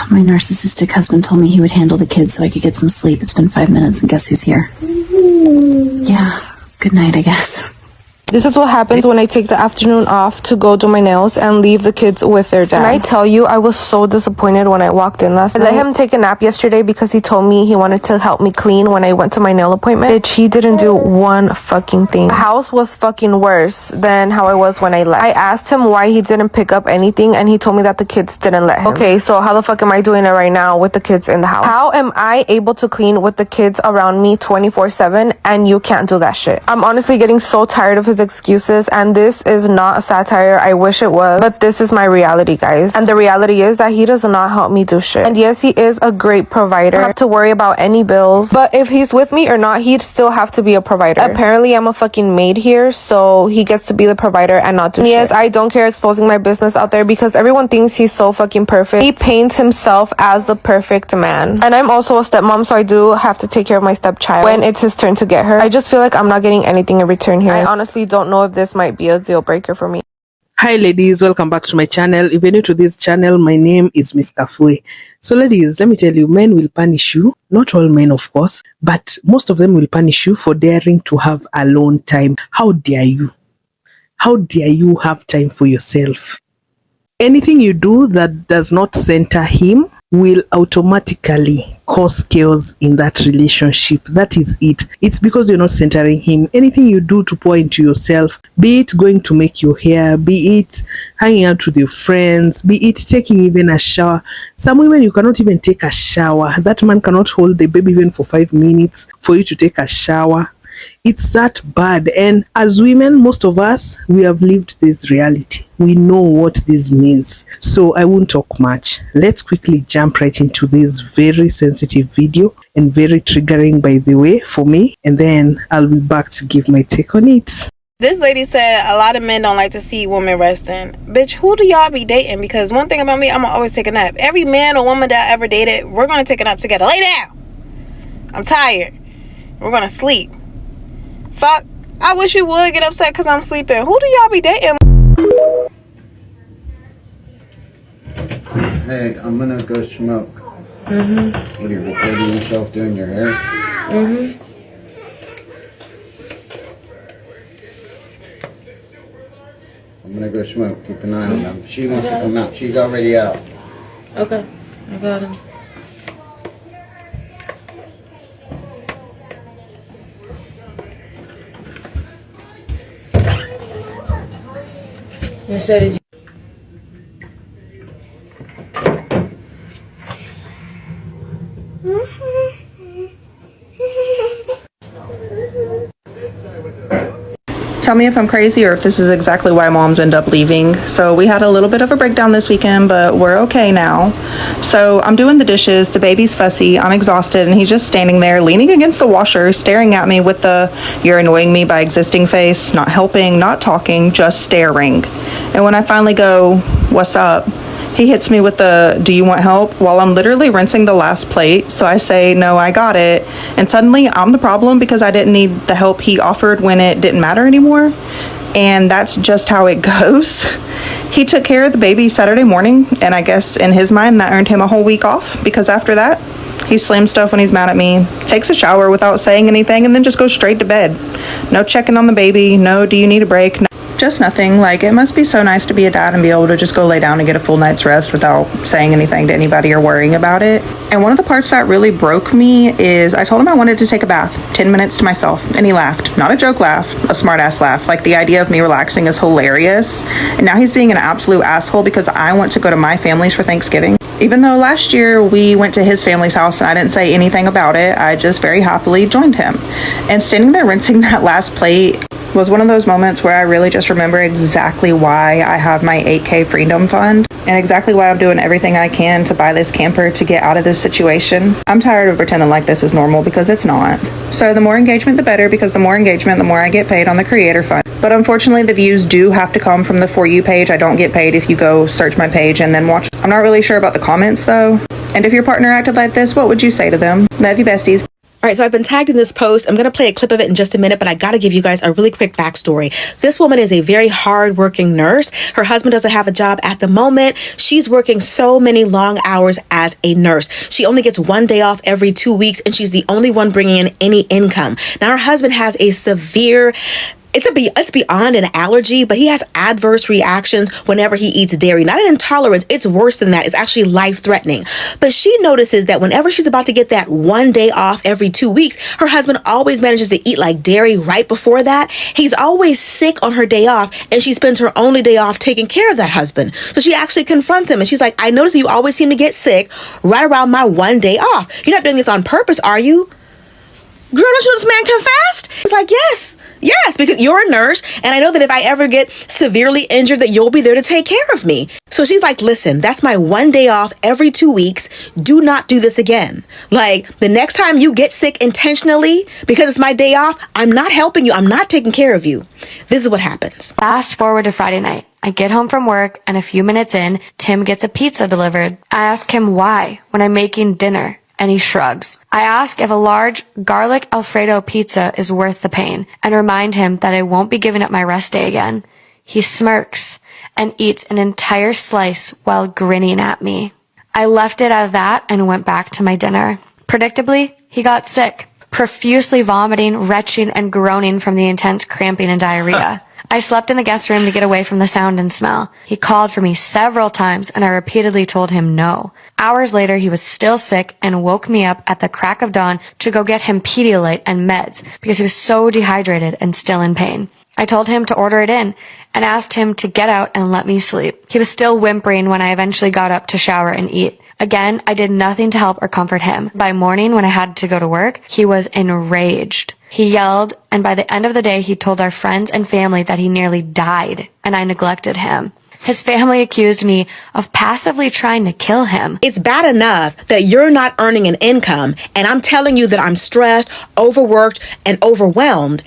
My narcissistic husband told me he would handle the kids so I could get some sleep. It's been 5 minutes and guess who's here? Yeah, good night, I guess. This is what happens when I take the afternoon off to go do my nails and leave the kids with their dad. And I tell you, I was so disappointed when I walked in last night. I let him take a nap yesterday because he told me he wanted to help me clean when I went to my nail appointment. Bitch, he didn't do one fucking thing. The house was fucking worse than how I was when I left. I asked him why he didn't pick up anything and he told me that the kids didn't let him. Okay, so how the fuck am I doing it right now with the kids in the house? How am I able to clean with the kids around me 24/7 and you can't do that shit? I'm honestly getting so tired of his excuses, and this is not a satire. I wish it was, but this is my reality, guys. And the reality is that he does not help me do shit. And yes, he is a great provider. I don't have to worry about any bills, but if he's with me or not, he'd still have to be a provider. Apparently I'm a fucking maid here, so he gets to be the provider and not do shit. Yes, I don't care exposing my business out there because everyone thinks he's so fucking perfect. He paints himself as the perfect man. And I'm also a stepmom, so I do have to take care of my stepchild when it's his turn to get her. I just feel like I'm not getting anything in return here. I honestly don't know if this might be a deal breaker for me. Hi ladies, welcome back to my channel. If you're new to this channel, my name is Miss Kafue. So ladies, let me tell you, men will punish you. Not all men, of course, but most of them will punish you for daring to have alone time. How dare you? How dare you have time for yourself? Anything you do that does not center him will automatically cause chaos in that relationship. That is it. It's because you're not centering him. Anything you do to pour into yourself, be it going to make your hair, be it hanging out with your friends, be it taking even a shower. Some women, you cannot even take a shower. That man cannot hold the baby even for 5 minutes for you to take a shower. It's that bad. And as women, most of us, we have lived this reality. We know what this means. So I won't talk much. Let's quickly jump right into this very sensitive video and very triggering, by the way, for me. And then I'll be back to give my take on it. This lady said a lot of men don't like to see women resting. Bitch, who do y'all be dating? Because one thing about me, I'm gonna always take a nap. Every man or woman that I ever dated, we're gonna take a nap together. Lay down. I'm tired. We're gonna sleep. Fuck. I wish you would get upset because I'm sleeping. Who do y'all be dating? Hey, I'm gonna go smoke. What are you recording yourself doing your hair? I'm gonna go smoke. Keep an eye on them. She wants to come out. She's already out. Okay, I got him. You said it. Tell me if I'm crazy or if this is exactly why moms end up leaving. So we had a little bit of a breakdown this weekend, but we're okay now. So I'm doing the dishes, the baby's fussy, I'm exhausted, and he's just standing there leaning against the washer, staring at me with the "you're annoying me" by existing face, not helping, not talking, just staring. And when I finally go, "What's up?" he hits me with the "do you want help?" while I'm literally rinsing the last plate. So I say, "No, I got it." And suddenly I'm the problem because I didn't need the help he offered when it didn't matter anymore. And that's just how it goes. He took care of the baby Saturday morning, and I guess in his mind that earned him a whole week off, because after that he slams stuff when he's mad at me, takes a shower without saying anything, and then just goes straight to bed. No checking on the baby, no "do you need a break?" No, just nothing. Like, it must be so nice to be a dad and be able to just go lay down and get a full night's rest without saying anything to anybody or worrying about it. And one of the parts that really broke me is I told him I wanted to take a bath, 10 minutes to myself, and he laughed. Not a joke laugh, a smart ass laugh. Like, the idea of me relaxing is hilarious. And now he's being an absolute asshole because I want to go to my family's for Thanksgiving. Even though last year we went to his family's house and I didn't say anything about it, I just very happily joined him. And standing there rinsing that last plate was one of those moments where I really just remember exactly why I have my 8K Freedom Fund and exactly why I'm doing everything I can to buy this camper to get out of this situation. I'm tired of pretending like this is normal because it's not. So the more engagement, the better, because the more engagement, the more I get paid on the Creator Fund. But unfortunately, the views do have to come from the For You page. I don't get paid if you go search my page and then watch. I'm not really sure about the comments though. And if your partner acted like this, what would you say to them? Love you, besties. All right, so I've been tagged in this post. I'm going to play a clip of it in just a minute, but I got to give you guys a really quick backstory. This woman is a very hardworking nurse. Her husband doesn't have a job at the moment. She's working so many long hours as a nurse. She only gets one day off every 2 weeks, and she's the only one bringing in any income. Now, her husband has a severe it's beyond an allergy, but he has adverse reactions whenever he eats dairy. Not an intolerance. It's worse than that. It's actually life-threatening. But she notices that whenever she's about to get that one day off every 2 weeks, her husband always manages to eat like dairy right before that. He's always sick on her day off, and she spends her only day off taking care of that husband. So she actually confronts him, and she's like, I notice that you always seem to get sick right around my one day off. You're not doing this on purpose, are you? Girl, don't you know this man can fast? He's like, yes, because you're a nurse, and I know that if I ever get severely injured, that you'll be there to take care of me. So she's like, listen, that's my one day off every 2 weeks. Do not do this again. Like, the next time you get sick intentionally because it's my day off, I'm not helping you. I'm not taking care of you. This is what happens. Fast forward to Friday night. I get home from work, and a few minutes in, Tim gets a pizza delivered. I ask him why when I'm making dinner, and he shrugs. I ask if a large garlic Alfredo pizza is worth the pain, and remind him that I won't be giving up my rest day again. He smirks and eats an entire slice while grinning at me. I left it at that and went back to my dinner. Predictably, he got sick, profusely vomiting, retching, and groaning from the intense cramping and diarrhea. I slept in the guest room to get away from the sound and smell. He called for me several times, and I repeatedly told him no. Hours later, he was still sick and woke me up at the crack of dawn to go get him Pedialyte and meds because he was so dehydrated and still in pain. I told him to order it in and asked him to get out and let me sleep. He was still whimpering when I eventually got up to shower and eat. Again, I did nothing to help or comfort him. By morning, when I had to go to work, he was enraged. He yelled, and by the end of the day, he told our friends and family that he nearly died, and I neglected him. His family accused me of passively trying to kill him. It's bad enough that you're not earning an income, and I'm telling you that I'm stressed, overworked, and overwhelmed,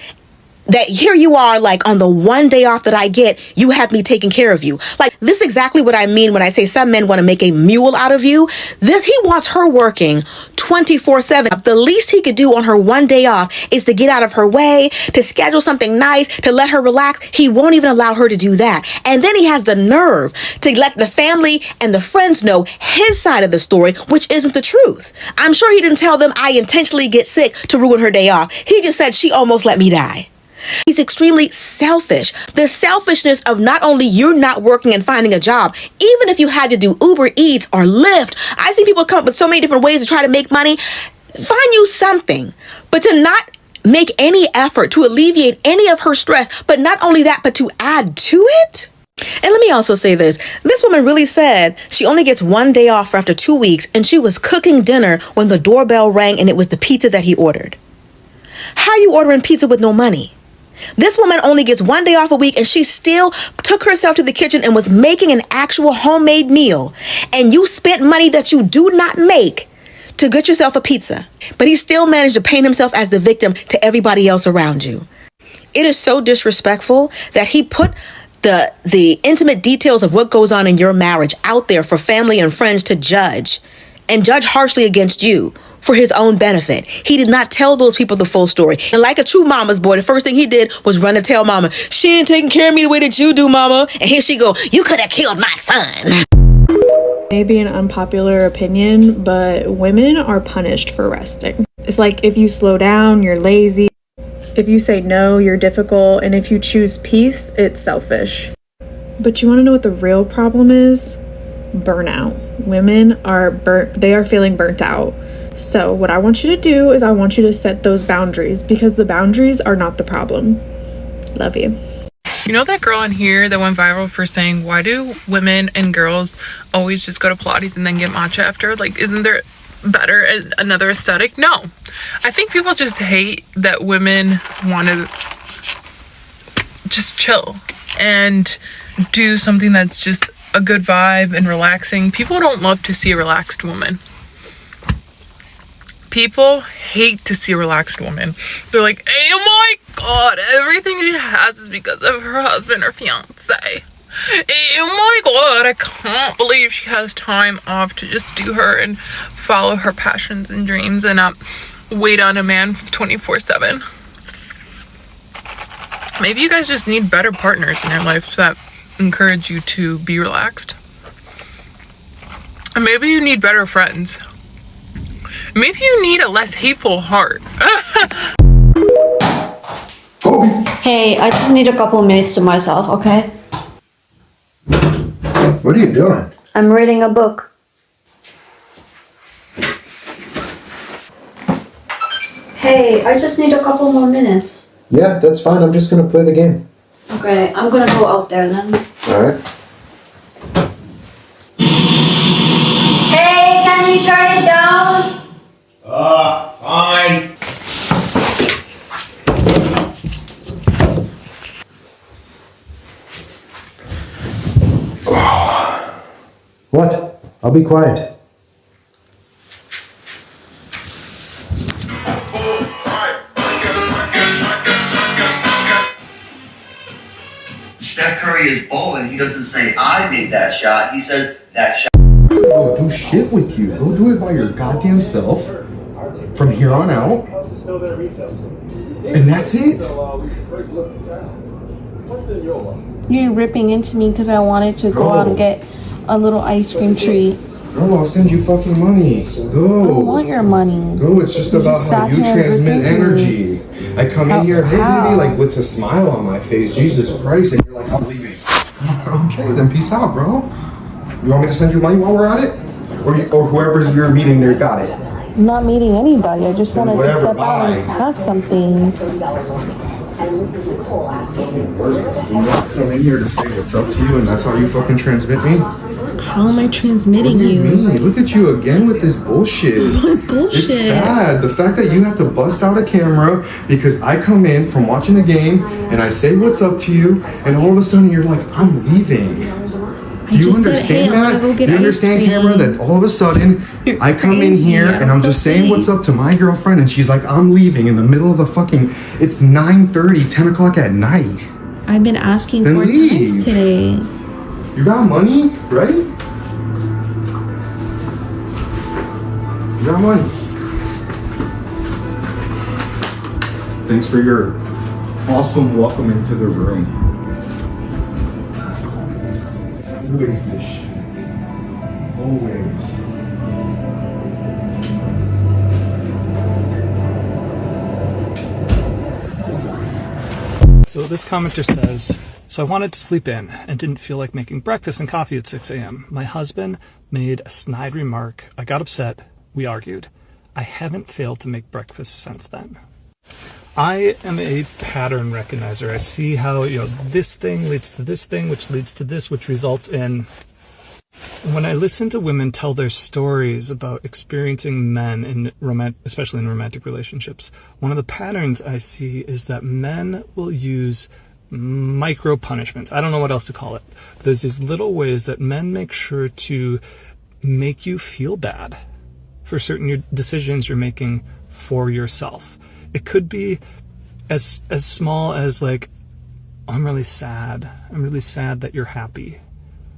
that here you are, like, on the one day off that I get, you have me taking care of you. Like, this is exactly what I mean when I say some men want to make a mule out of you. He wants her working 24/7. The least he could do on her one day off is to get out of her way, to schedule something nice, to let her relax. He won't even allow her to do that. And then he has the nerve to let the family and the friends know his side of the story, which isn't the truth. I'm sure he didn't tell them I intentionally get sick to ruin her day off. He just said she almost let me die. He's extremely selfish. The selfishness of not only you're not working and finding a job, even if you had to do Uber Eats or Lyft. I see people come up with so many different ways to try to make money. Find you something. But to not make any effort to alleviate any of her stress, but not only that, but to add to it. And let me also say this. This woman really said she only gets one day off for after 2 weeks, and she was cooking dinner when the doorbell rang and it was the pizza that he ordered. How you ordering pizza with no money? This woman only gets one day off a week, and she still took herself to the kitchen and was making an actual homemade meal. And you spent money that you do not make to get yourself a pizza. But he still managed to paint himself as the victim to everybody else around you. It is so disrespectful that he put the intimate details of what goes on in your marriage out there for family and friends to judge, and judge harshly against you for his own benefit. He did not tell those people the full story. And like a true mama's boy, the first thing he did was run and tell mama, she ain't taking care of me the way that you do, mama. And here she go, you could have killed my son. Maybe an unpopular opinion, but women are punished for resting. It's like if you slow down, you're lazy. If you say no, you're difficult. And if you choose peace, it's selfish. But you want to know what the real problem is? Burnout. Women are they are feeling burnt out. So what I want you to do is I want you to set those boundaries, because the boundaries are not the problem. Love you. You know that girl on here that went viral for saying, why do women and girls always just go to Pilates and then get matcha after? Like, isn't there better another aesthetic? No. I think people just hate that women want to just chill and do something that's just a good vibe and relaxing. People don't love to see a relaxed woman. People hate to see a relaxed woman. They're like, oh my god, everything she has is because of her husband or fiance. Oh my god, I can't believe she has time off to just do her and follow her passions and dreams. And wait on a man 24/7. Maybe you guys just need better partners in your life that encourage you to be relaxed. And maybe you need better friends. Maybe you need a less hateful heart. Hey, I just need a couple of minutes to myself, okay? What are you doing? I'm reading a book. Hey, I just need a couple more minutes. Yeah, that's fine. I'm just gonna play the game. Okay, I'm gonna go out there then. Alright. Hey, can you turn it down? Fine. What? I'll be quiet. Steph Curry is bowling. He doesn't say, I made that shot. He says, that shot. Go do shit with you. Go do it by your goddamn self from here on out. And that's it. You're ripping into me because I wanted to go out and get a little ice cream treat. No, I'll send you fucking money. Go. I don't want your money. Go. It's just about how you transmit energy. I come in here, hey baby, like with a smile on my face. Jesus Christ, and you're like, I'm leaving. Okay, then peace out, bro. You want me to send you money while we're at it? Or whoever's you're meeting there got it? I'm not meeting anybody. I just wanted to step out and have something. You come in here to say what's up to you, and that's how you fucking transmit me? How am I transmitting you? Look at you again with this bullshit. What bullshit? It's sad. The fact that you have to bust out a camera because I come in from watching a game and I say what's up to you, and all of a sudden you're like, I'm leaving. Do you understand that? Do you understand, camera, that all of a sudden I come in here and I'm just saying what's up to my girlfriend and she's like, I'm leaving in the middle of a fucking, it's 9:30, 10 o'clock at night. I've been asking Then 4 times today. You got money, right? You got money. Thanks for your awesome welcome into the room. Always this shit. Always. So this commenter says, so I wanted to sleep in and didn't feel like making breakfast and coffee at 6 a.m. My husband made a snide remark. I got upset. We argued. I haven't failed to make breakfast since then. I am a pattern recognizer. I see how, this thing leads to this thing, which leads to this, which results in... When I listen to women tell their stories about experiencing men, especially in romantic relationships, one of the patterns I see is that men will use micro punishments. I don't know what else to call it. There's these little ways that men make sure to make you feel bad for certain decisions you're making for yourself. It could be as small as like, I'm really sad. I'm really sad that you're happy.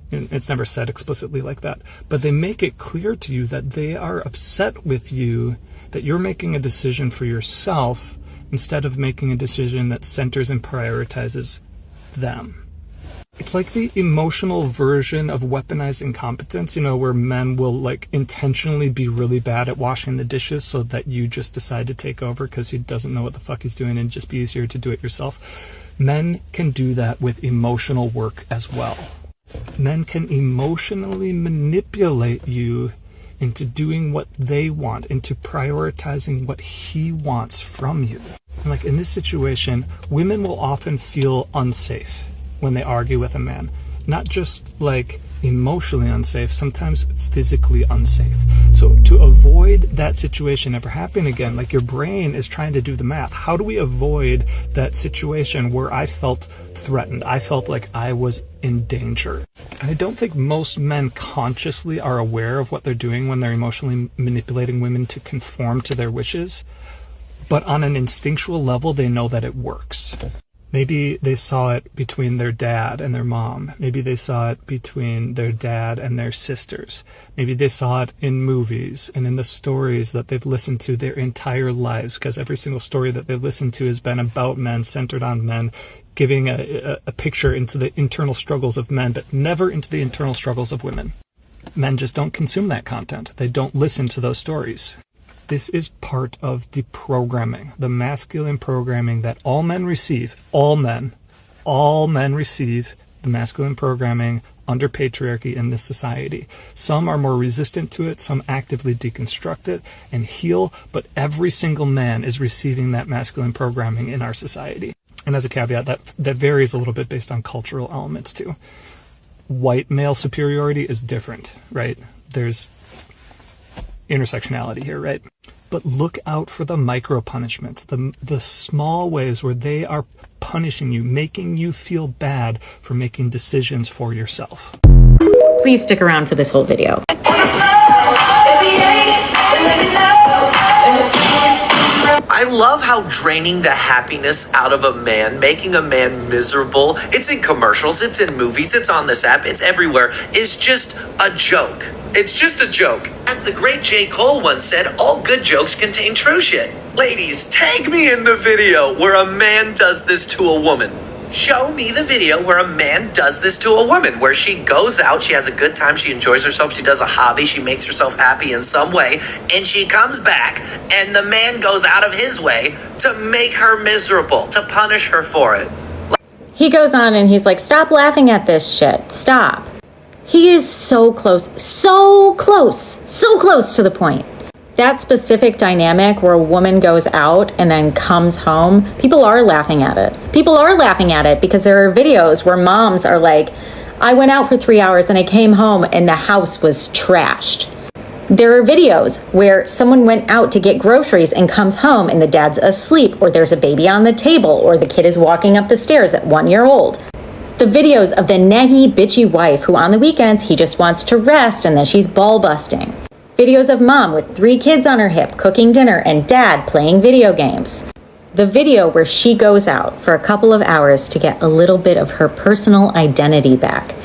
And it's never said explicitly like that, but they make it clear to you that they are upset with you, that you're making a decision for yourself instead of making a decision that centers and prioritizes them. It's like the emotional version of weaponized incompetence, where men will like intentionally be really bad at washing the dishes so that you just decide to take over because he doesn't know what the fuck he's doing and just be easier to do it yourself. Men can do that with emotional work as well. Men can emotionally manipulate you into doing what they want, into prioritizing what he wants from you. And like in this situation, women will often feel unsafe when they argue with a man. Not just like emotionally unsafe, sometimes physically unsafe. So to avoid that situation ever happening again, like your brain is trying to do the math. How do we avoid that situation where I felt threatened? I felt like I was in danger. And I don't think most men consciously are aware of what they're doing when they're emotionally manipulating women to conform to their wishes. But on an instinctual level, they know that it works. Maybe they saw it between their dad and their mom. Maybe they saw it between their dad and their sisters. Maybe they saw it in movies and in the stories that they've listened to their entire lives, because every single story that they've listened to has been about men, centered on men, giving a picture into the internal struggles of men, but never into the internal struggles of women. Men just don't consume that content. They don't listen to those stories. This is part of the programming, the masculine programming that all men receive. All men receive the masculine programming under patriarchy in this society. Some are more resistant to it, some actively deconstruct it and heal, but every single man is receiving that masculine programming in our society. And as a caveat, that varies a little bit based on cultural elements too. White male superiority is different, right? There's intersectionality here, right? But look out for the micro punishments, the small ways where they are punishing you, making you feel bad for making decisions for yourself. Please stick around for this whole video. I love how draining the happiness out of a man, making a man miserable, it's in commercials, it's in movies, it's on this app, it's everywhere, is just a joke. It's just a joke. As the great J. Cole once said, all good jokes contain true shit. Ladies, tag me in the video where a man does this to a woman. Show me the video where a man does this to a woman, where she goes out, she has a good time, she enjoys herself, she does a hobby, she makes herself happy in some way, and she comes back, and the man goes out of his way to make her miserable, to punish her for it. He goes on and he's like, stop laughing at this shit. Stop. He is so close to the point. That specific dynamic where a woman goes out and then comes home, people are laughing at it. People are laughing at it because there are videos where moms are like, I went out for 3 hours and I came home and the house was trashed. There are videos where someone went out to get groceries and comes home and the dad's asleep, or there's a baby on the table, or the kid is walking up the stairs at 1 year old. The videos of the naggy, bitchy wife who on the weekends he just wants to rest and then she's ball busting. Videos of mom with 3 kids on her hip cooking dinner and dad playing video games. The video where she goes out for a couple of hours to get a little bit of her personal identity back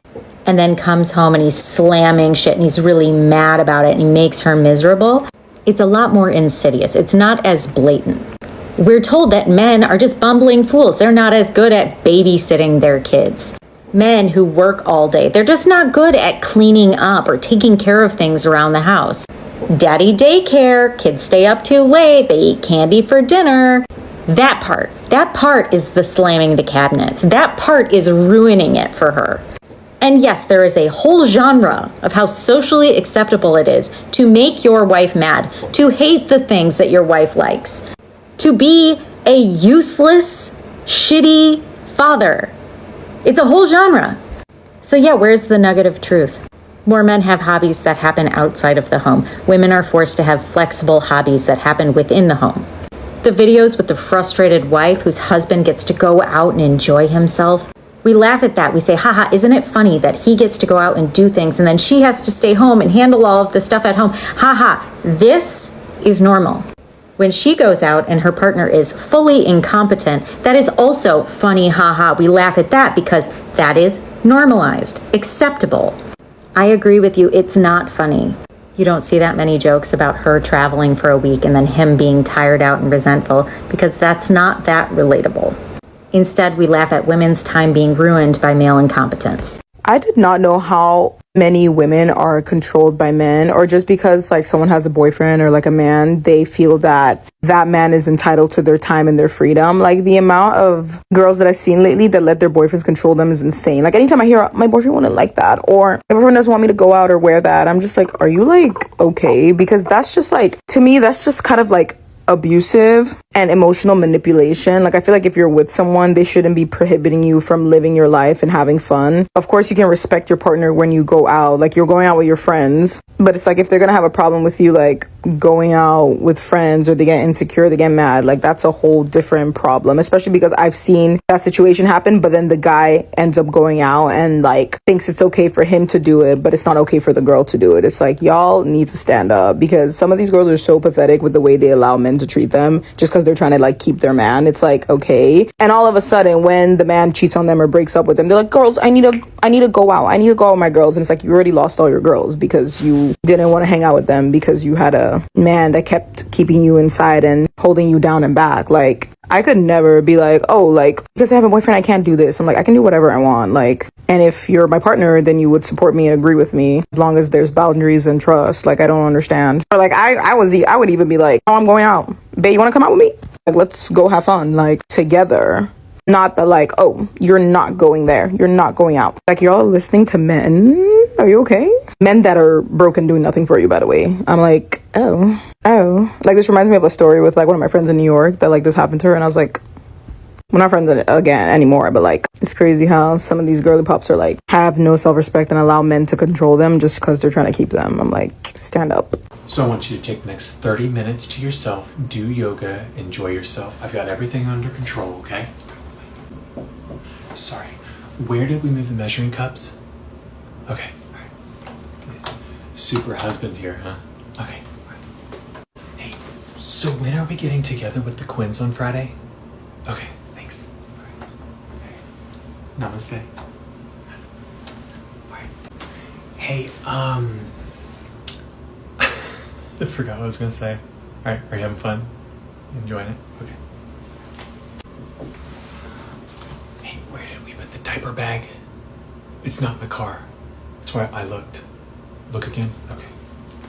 and then comes home and he's slamming shit and he's really mad about it and he makes her miserable. It's a lot more insidious. It's not as blatant. We're told that men are just bumbling fools. They're not as good at babysitting their kids. Men who work all day, they're just not good at cleaning up or taking care of things around the house. Daddy daycare, kids stay up too late, they eat candy for dinner. That part is the slamming the cabinets. That part is ruining it for her. And yes, there is a whole genre of how socially acceptable it is to make your wife mad, to hate the things that your wife likes, to be a useless, shitty father. It's a whole genre. So yeah, where's the nugget of truth? More men have hobbies that happen outside of the home. Women are forced to have flexible hobbies that happen within the home. The videos with the frustrated wife whose husband gets to go out and enjoy himself, we laugh at that. We say, haha, isn't it funny that he gets to go out and do things and then she has to stay home and handle all of the stuff at home? Haha, this is normal. When she goes out and her partner is fully incompetent, that is also funny, haha. We laugh at that because that is normalized, acceptable. I agree with you, it's not funny. You don't see that many jokes about her traveling for a week and then him being tired out and resentful because that's not that relatable. Instead, we laugh at women's time being ruined by male incompetence. I did not know how many women are controlled by men, or just because like someone has a boyfriend or like a man, they feel that that man is entitled to their time and their freedom. Like the amount of girls that I've seen lately that let their boyfriends control them is insane. Like anytime I hear my boyfriend wouldn't like that, or my boyfriend doesn't want me to go out or wear that, I'm just like, are you like okay? Because that's just like, to me, that's just kind of like abusive and emotional manipulation. Like I feel like if you're with someone, they shouldn't be prohibiting you from living your life and having fun. Of course you can respect your partner when you go out, like you're going out with your friends, but it's like if they're gonna have a problem with you like going out with friends, or they get insecure, they get mad, like that's a whole different problem, especially because I've seen that situation happen, but then the guy ends up going out and like thinks it's okay for him to do it, but it's not okay for the girl to do it. It's like, y'all need to stand up, because some of these girls are so pathetic with the way they allow men to treat them just because they're trying to like keep their man. It's like, okay. And all of a sudden when the man cheats on them or breaks up with them, they're like, girls, I need to go out. I need to go out with my girls. And it's like, you already lost all your girls because you didn't want to hang out with them because you had a man that kept keeping you inside and holding you down and back. Like, I could never be like, oh, like, because I have a boyfriend, I can't do this. I'm like, I can do whatever I want. Like, and if you're my partner, then you would support me and agree with me as long as there's boundaries and trust. Like, I don't understand. Or like, I would even be like, oh, I'm going out. Babe, you want to come out with me? Like, let's go have fun, like, together. Not the like, oh, you're not going there. You're not going out. Like, y'all listening to men? Are you okay? Men that are broken doing nothing for you, by the way. I'm like, oh. Like, this reminds me of a story with like one of my friends in New York that like this happened to her. And I was like, we're not friends again anymore, but like, it's crazy how some of these girly pops are like, have no self-respect and allow men to control them just because they're trying to keep them. I'm like, stand up. So I want you to take the next 30 minutes to yourself, do yoga, enjoy yourself. I've got everything under control, okay? Sorry, where did we move the measuring cups? Okay, all right. Super husband here, huh? Okay. Hey, so when are we getting together with the Quins on Friday? Okay, thanks. All right. Namaste. All right. Hey, I forgot what I was gonna say. All right, are you having fun? Enjoying it? Okay. Diaper bag. It's not in the car. That's why I looked. Look again? Okay.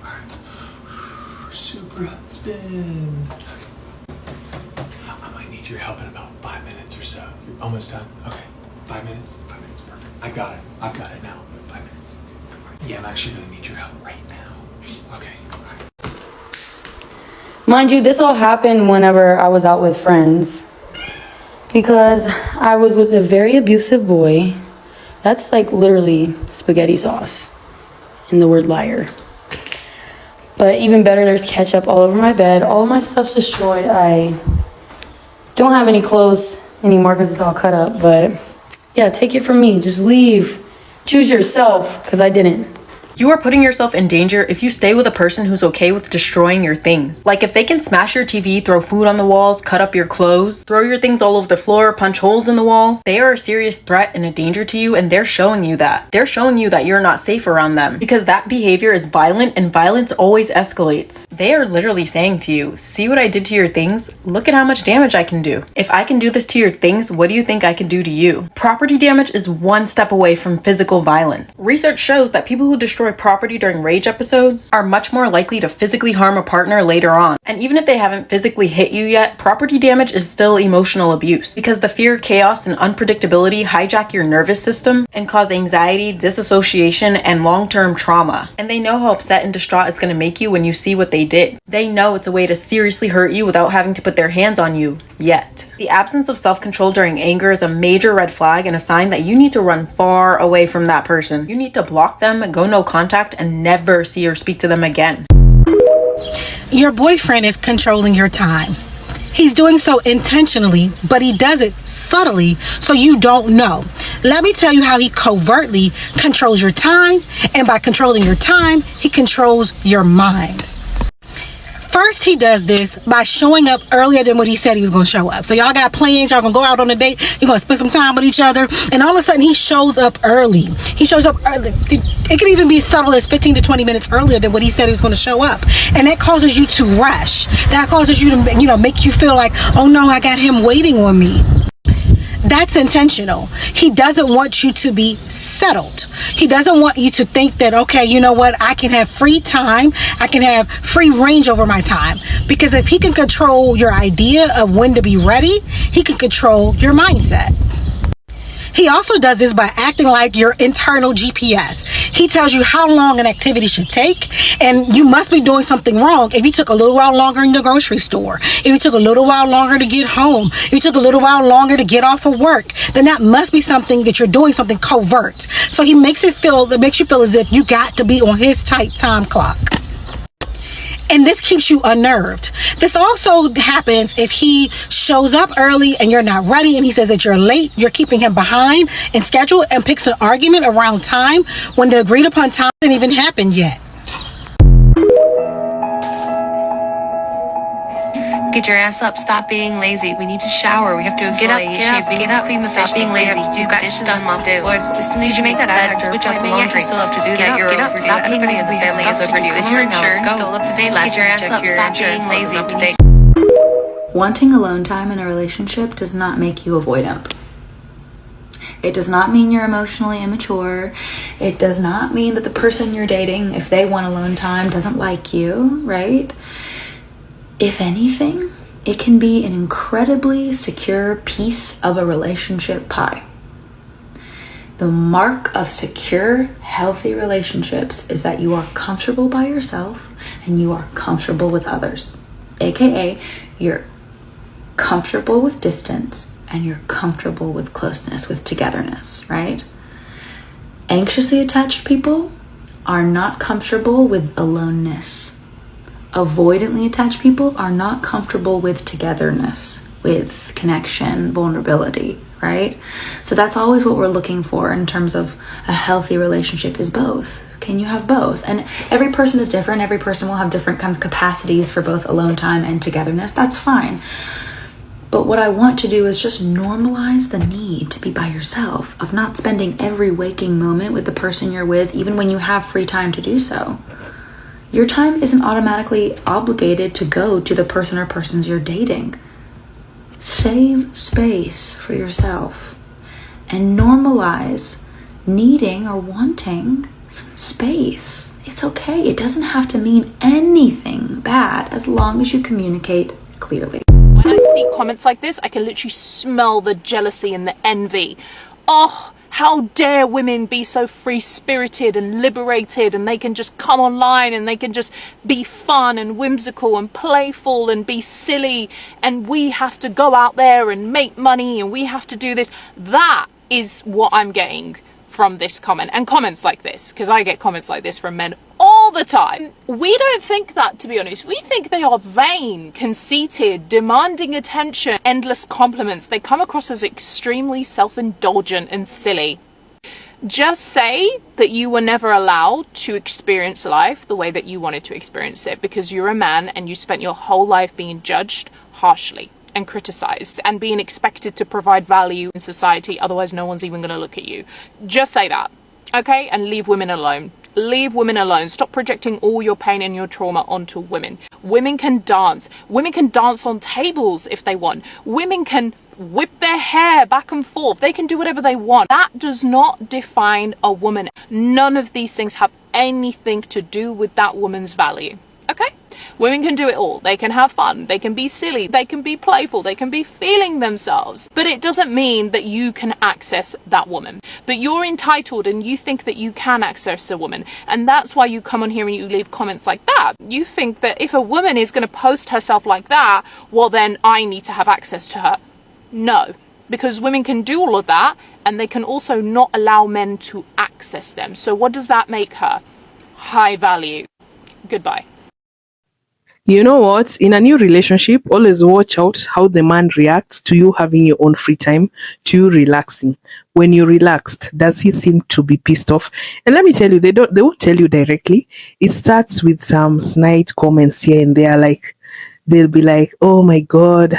Alright. Super husband. Okay. I might need your help in about 5 minutes or so. You're almost done? Okay. 5 minutes? 5 minutes, perfect. I got it. I've got it now. 5 minutes. Yeah, I'm actually gonna need your help right now. Okay. Mind you, this all happened whenever I was out with friends. Because I was with a very abusive boy. That's like literally spaghetti sauce in the word liar. But even better, there's ketchup all over my bed. All of my stuff's destroyed. I don't have any clothes anymore because it's all cut up. But yeah, take it from me. Just leave. Choose yourself, because I didn't. You are putting yourself in danger if you stay with a person who's okay with destroying your things. Like, if they can smash your TV, throw food on the walls, cut up your clothes, throw your things all over the floor, punch holes in the wall, they are a serious threat and a danger to you, and they're showing you that. They're showing you that you're not safe around them, because that behavior is violent, and violence always escalates. They are literally saying to you, see what I did to your things? Look at how much damage I can do. If I can do this to your things, what do you think I can do to you? Property damage is one step away from physical violence. Research shows that people who destroy property during rage episodes are much more likely to physically harm a partner later on. And even if they haven't physically hit you yet, property damage is still emotional abuse, because the fear, chaos, and unpredictability hijack your nervous system and cause anxiety, disassociation, and long-term trauma. And they know how upset and distraught it's going to make you when you see what they did. They know it's a way to seriously hurt you without having to put their hands on you yet. The absence of self-control during anger is a major red flag and a sign that you need to run far away from that person. You need to block them, go no contact, and never see or speak to them again. Your boyfriend is controlling your time. He's doing so intentionally, but he does it subtly so you don't know. Let me tell you how he covertly controls your time, and by controlling your time, he controls your mind. First, he does this by showing up earlier than what he said he was going to show up. So y'all got plans, y'all going to go out on a date, you're going to spend some time with each other, and all of a sudden he shows up early. He shows up early. It could even be as subtle as 15 to 20 minutes earlier than what he said he was going to show up. And that causes you to rush. That causes you to, make you feel like, oh no, I got him waiting on me. That's intentional. He doesn't want you to be settled. He doesn't want you to think that, okay, you know what, I can have free time. I can have free range over my time. Because if he can control your idea of when to be ready, he can control your mindset. He also does this by acting like your internal GPS. He tells you how long an activity should take, and you must be doing something wrong if you took a little while longer in the grocery store, if you took a little while longer to get home, if you took a little while longer to get off of work, then that must be something that you're doing, something covert. So he makes you feel as if you got to be on his tight time clock. And this keeps you unnerved. This also happens if he shows up early and you're not ready and he says that you're late. You're keeping him behind in schedule and picks an argument around time when the agreed upon time didn't even happen yet. Get your ass up. Stop being lazy. We need to shower. We have to get up. We need to clean the fish. Stop being lazy. You've got stuff to do. Did you make that bed? Switch out the laundry. You still have to do that. You're overdue. Stop being lazy. The family is overdue. Is your insurance still up to date? Get your ass up. Stop being lazy. Up to date. Wanting alone time in a relationship does not make you avoidant. It does not mean you're emotionally immature. It does not mean that the person you're dating, if they want alone time, doesn't like you, right? If anything, it can be an incredibly secure piece of a relationship pie. The mark of secure, healthy relationships is that you are comfortable by yourself and you are comfortable with others. AKA, you're comfortable with distance and you're comfortable with closeness, with togetherness, right? Anxiously attached people are not comfortable with aloneness. Avoidantly attached people are not comfortable with togetherness, with connection, vulnerability, right? So that's always what we're looking for in terms of a healthy relationship, is both. Can you have both? And every person is different. Every person will have different kind of capacities for both alone time and togetherness. That's fine. But what I want to do is just normalize the need to be by yourself, of not spending every waking moment with the person you're with, even when you have free time to do so. Your time isn't automatically obligated to go to the person or persons you're dating. Save space for yourself and normalize needing or wanting some space. It's okay. It doesn't have to mean anything bad as long as you communicate clearly. When I see comments like this, I can literally smell the jealousy and the envy. Oh, how dare women be so free-spirited and liberated, and they can just come online and they can just be fun and whimsical and playful and be silly, and we have to go out there and make money and we have to do this. That is what I'm getting from this comment and comments like this, because I get comments like this from men all the time. We don't think that, to be honest. We think they are vain, conceited, demanding attention, endless compliments. They come across as extremely self-indulgent and silly. Just say that you were never allowed to experience life the way that you wanted to experience it, because you're a man and you spent your whole life being judged harshly and criticized and being expected to provide value in society, otherwise no one's even going to look at you. Just say that, okay? And leave women alone. Leave women alone. Stop projecting all your pain and your trauma onto women. Women can dance. Women can dance on tables if they want. Women can whip their hair back and forth. They can do whatever they want. That does not define a woman. None of these things have anything to do with that woman's value. Okay? Women can do it all. They can have fun. They can be silly. They can be playful. They can be feeling themselves. But it doesn't mean that you can access that woman. But you're entitled and you think that you can access a woman. And that's why you come on here and you leave comments like that. You think that if a woman is going to post herself like that, well then I need to have access to her. No. Because women can do all of that and they can also not allow men to access them. So what does that make her? High value. Goodbye. You know what? In a new relationship, always watch out how the man reacts to you having your own free time, to you relaxing. When you're relaxed, does he seem to be pissed off? And let me tell you, they won't tell you directly. It starts with some snide comments here and there, like they'll be like, "Oh my God."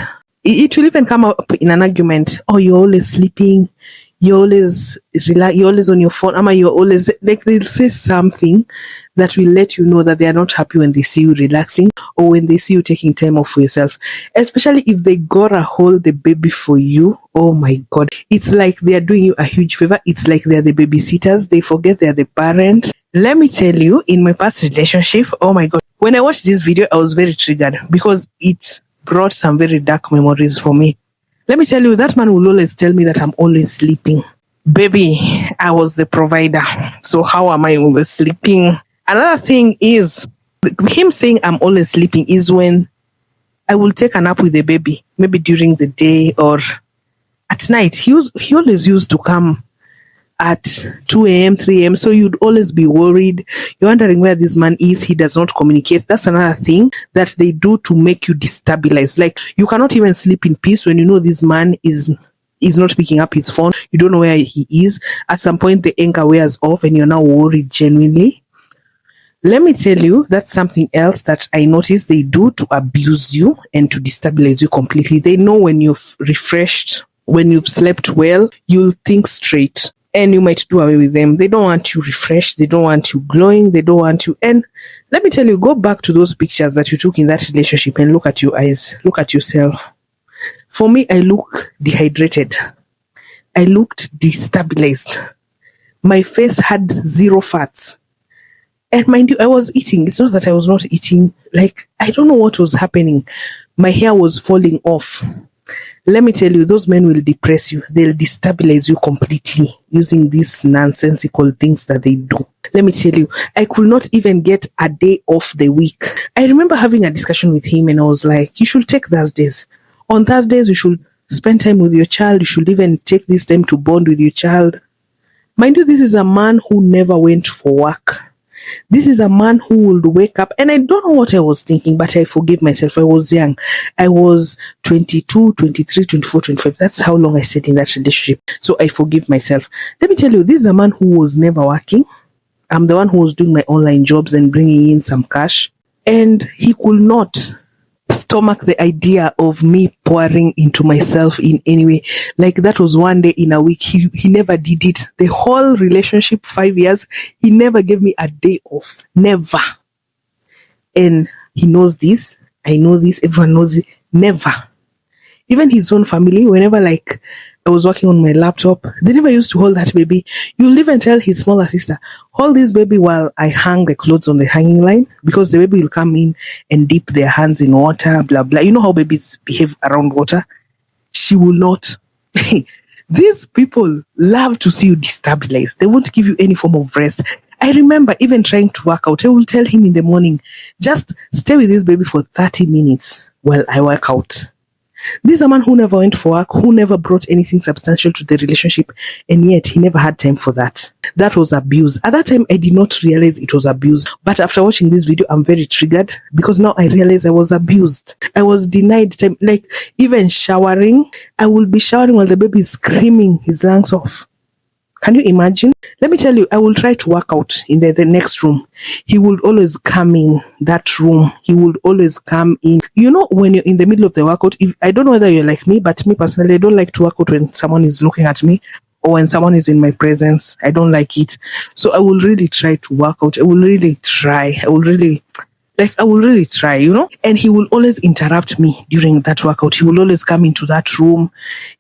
It will even come up in an argument. "Oh, you're always sleeping. You're always you're always on your phone. Ama, you're always," like they'll say something that will let you know that they are not happy when they see you relaxing or when they see you taking time off for yourself. Especially if they gotta hold the baby for you. Oh my God. It's like they are doing you a huge favor. It's like they're the babysitters. They forget they're the parent. Let me tell you, in my past relationship, oh my God, when I watched this video, I was very triggered because it brought some very dark memories for me. Let me tell you, that man will always tell me that I'm always sleeping. Baby, I was the provider. So how am I always sleeping? Another thing is, him saying I'm always sleeping is when I will take a nap with the baby, maybe during the day or at night. He always used to come at 2 a.m., 3 a.m. So you'd always be worried. You're wondering where this man is. He does not communicate. That's another thing that they do to make you destabilize. Like, you cannot even sleep in peace when you know this man is not picking up his phone. You don't know where he is. At some point, the anchor wears off and you're now worried genuinely. Let me tell you, that's something else that I noticed they do to abuse you and to destabilize you completely. They know when you've refreshed, when you've slept well, you'll think straight and you might do away with them. They don't want you refreshed. They don't want you glowing. They don't want you. And let me tell you, go back to those pictures that you took in that relationship and look at your eyes. Look at yourself. For me, I look dehydrated. I looked destabilized. My face had zero fats. And mind you, I was eating. It's not that I was not eating. Like, I don't know what was happening. My hair was falling off. Let me tell you, those men will depress you. They'll destabilize you completely using these nonsensical things that they do. Let me tell you, I could not even get a day off the week. I remember having a discussion with him and I was like, you should take Thursdays. On Thursdays, you should spend time with your child. You should even take this time to bond with your child. Mind you, this is a man who never went for work. This is a man who would wake up, and I don't know what I was thinking, but I forgive myself. I was young. I was 22, 23, 24, 25. That's how long I stayed in that relationship. So I forgive myself. Let me tell you, this is a man who was never working. I'm the one who was doing my online jobs and bringing in some cash. And he could not stomach the idea of me pouring into myself in any way. Like, that was one day in a week. He never did it. The whole relationship, 5 years, he never gave me a day off. Never. And he knows this. I know this. Everyone knows it. Never. Even his own family, whenever like I was working on my laptop, they never used to hold that baby. You'll even tell his smaller sister, hold this baby while I hang the clothes on the hanging line, because the baby will come in and dip their hands in water, blah, blah. You know how babies behave around water? She will not. These people love to see you destabilized. They won't give you any form of rest. I remember even trying to work out. I will tell him in the morning, just stay with this baby for 30 minutes while I work out. This is a man who never went for work, who never brought anything substantial to the relationship, and yet he never had time for that. That was abuse. At that time, I did not realize it was abuse. But after watching this video, I'm very triggered because now I realize I was abused. I was denied time. Like, even showering, I will be showering while the baby is screaming his lungs off. Can you imagine? Let me tell you, I will try to work out in the next room. He would always come in that room. He would always come in. You know, when you're in the middle of the workout, I don't know whether you're like me, but me personally, I don't like to work out when someone is looking at me or when someone is in my presence. I don't like it. So I will really try to work out. I will really try. I will really try, you know? And he will always interrupt me during that workout. He will always come into that room.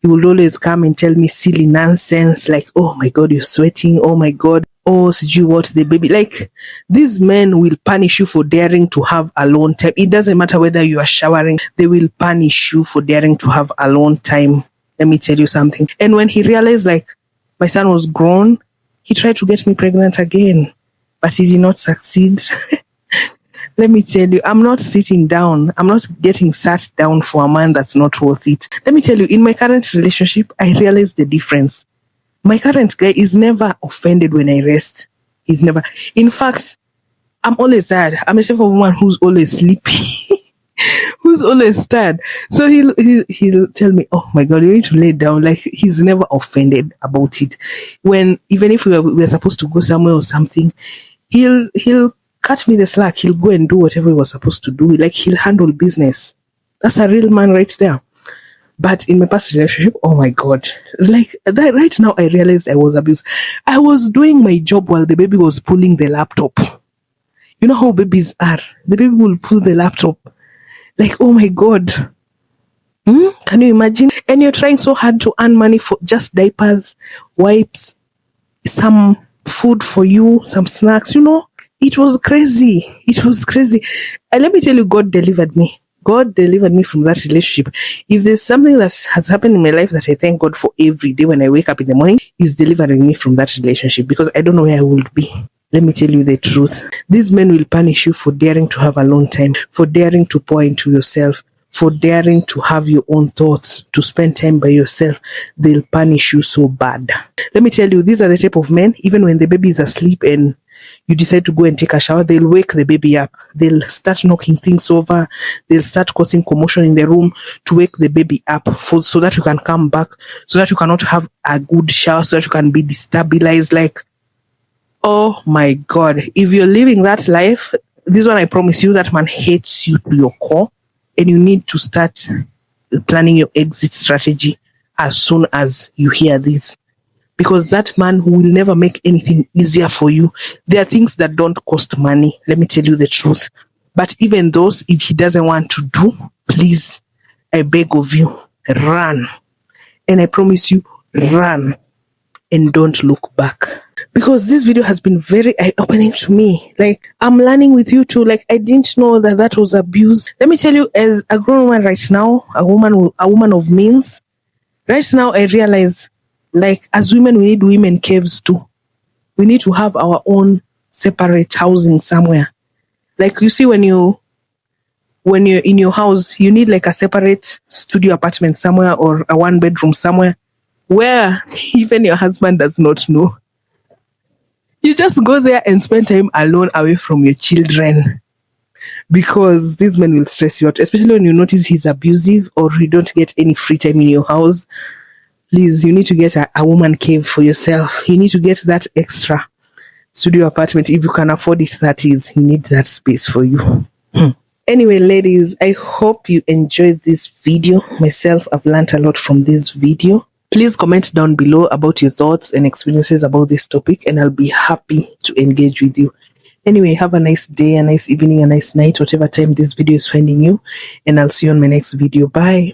He will always come and tell me silly nonsense like, oh my God, you're sweating. Oh my God. Oh, did you watch the baby? Like, these men will punish you for daring to have alone time. It doesn't matter whether you are showering. They will punish you for daring to have alone time. Let me tell you something. And when he realized like my son was grown, he tried to get me pregnant again, but he did not succeed. Let me tell you, I'm not sitting down. I'm not getting sat down for a man that's not worth it. Let me tell you, in my current relationship, I realized the difference. My current guy is never offended when I rest. He's never. In fact, I'm always tired. I'm a type of woman who's always sleepy, who's always tired. So he'll tell me, oh my God, you need to lay down. Like, he's never offended about it. Even if we're supposed to go somewhere or something, he'll cut me the slack. He'll go and do whatever he was supposed to do. Like, he'll handle business. That's a real man right there. But in my past relationship, oh my God, like that right now, I realized I was abused. I was doing my job while the baby was pulling the laptop. You know how babies are. The baby will pull the laptop. Like, oh my God. Can you imagine? And you're trying so hard to earn money for just diapers, wipes, some food for you, some snacks, you know. It was crazy. It was crazy. And let me tell you, God delivered me. God delivered me from that relationship. If there's something that has happened in my life that I thank God for every day when I wake up in the morning, is delivering me from that relationship, because I don't know where I would be. Let me tell you the truth. These men will punish you for daring to have alone time, for daring to pour into yourself, for daring to have your own thoughts, to spend time by yourself, they'll punish you so bad. Let me tell you, these are the type of men, even when the baby is asleep and you decide to go and take a shower, they'll wake the baby up. They'll start knocking things over. They'll start causing commotion in the room to wake the baby up so that you can come back, so that you cannot have a good shower, so that you can be destabilized. Like, oh my God, if you're living that life, this one I promise you, that man hates you to your core, and you need to start planning your exit strategy as soon as you hear this. Because that man will never make anything easier for you. There are things that don't cost money. Let me tell you the truth. But even those, if he doesn't want to do, please, I beg of you, run. And I promise you, run. And don't look back. Because this video has been very eye-opening to me. Like, I'm learning with you too. Like, I didn't know that that was abuse. Let me tell you, as a grown woman right now, a woman of means, right now I realize, like, as women, we need women caves too. We need to have our own separate housing somewhere. Like, you see, when you're in your house, you need like a separate studio apartment somewhere, or a 1-bedroom somewhere where even your husband does not know. You just go there and spend time alone, away from your children, because these men will stress you out, especially when you notice he's abusive or you don't get any free time in your house. Please, you need to get a woman cave for yourself. You need to get that extra studio apartment. If you can afford it, that is, you need that space for you. Anyway, ladies, I hope you enjoyed this video. Myself, I've learned a lot from this video. Please comment down below about your thoughts and experiences about this topic, and I'll be happy to engage with you. Anyway, have a nice day, a nice evening, a nice night, whatever time this video is finding you, and I'll see you on my next video. Bye.